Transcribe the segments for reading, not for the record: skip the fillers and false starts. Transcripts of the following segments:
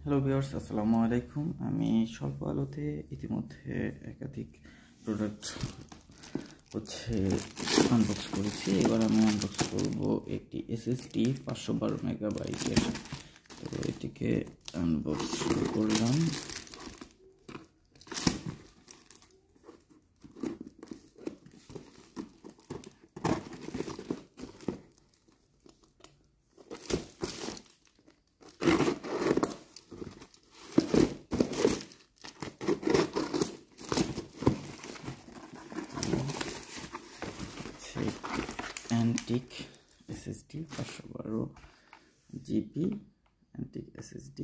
Hello viewers, আসসালামু আলাইকুম। আমি স্বল্প আলোতে ইতিমধ্যে একাধিক প্রোডাক্ট আনবক্স করেছি। এবার আমি আনবক্স করব একটি SSD 512 মেগাবাইটের। তো এটিকে আনবক্স শুরু করলাম। Antique SSD 512 GB antique SSD।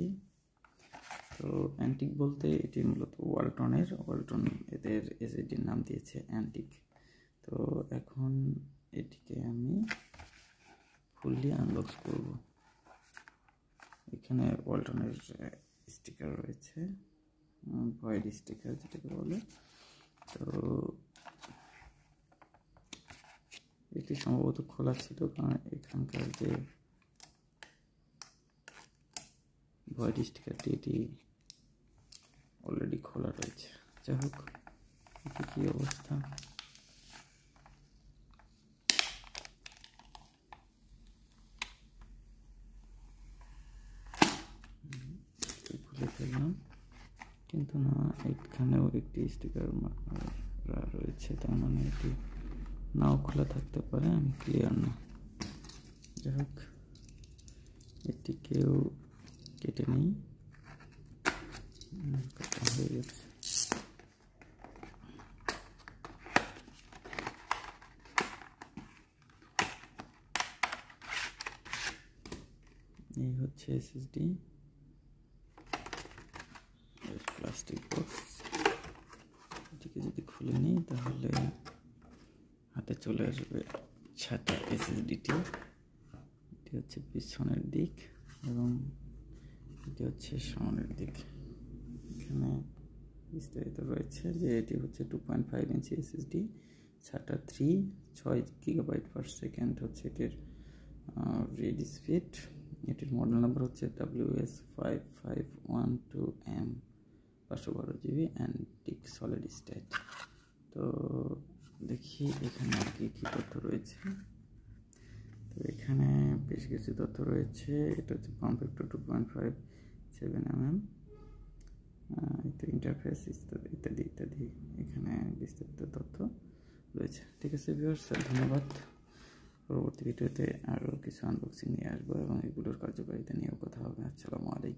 তো অ্যান্টিক বলতে এটি মূলত ওয়ালটন এদের SSDর নাম দিয়েছে অ্যান্টিক। তো এখন এটিকে আমি ফুললি আনবক্স করব। এখানে ওয়ালটনের স্টিকার রয়েছে, ভয়েড স্টিকার যেটাকে বলে। তো এটি সম্ভবত খোলা ছিল, কারণ এখানকার যে ভয়েড স্টিকারটি এটি অলরেডি খোলা রয়েছে। যাই হোক, এটি কি অবস্থা। খুলে ফেললাম, কিন্তু না, এখানেও একটি স্টিকার রয়েছে, তার মানে এটি নাও খোলা থাকতে পারে, আমি ক্লিয়ার না। যাই হোক, এটিকেও কেটে নিই। কাটা হয়ে গেছে। এই হচ্ছে SSD প্লাস্টিক বক্স। এটিকে যদি খুলে নিই তাহলে হাতে চলে আসবে ছাটা SSDটি। এটি হচ্ছে পিছনের দিক এবং এটি হচ্ছে সামনের দিক। এখানে বিস্তারিত রয়েছে যে এটি হচ্ছে 2.5 ইঞ্চি SSD, ছাটা 6 GB/s হচ্ছে এটির রিড স্পিড। এটির মডেল নাম্বার হচ্ছে WS5512M 512 GB antique solid state. তো দেখি এখানে আর কি তথ্য রয়েছে। তো এখানে বেশ কিছু তথ্য রয়েছে। এটা হচ্ছে পাম্প ফ্যাক্টর 2.57 mm, ইন্টারফেস ইত্যাদি ইত্যাদি। এখানে বিস্তারিত তথ্য রয়েছে। ঠিক আছে ভিউয়ার্স, ধন্যবাদ। পরবর্তী ভিডিওতে আরও কিছু আনবক্সিং নিয়ে আসবো এবং এগুলোর কার্যকারিতা নিয়েও কথা হবে। আসসালামু আলাইকুম।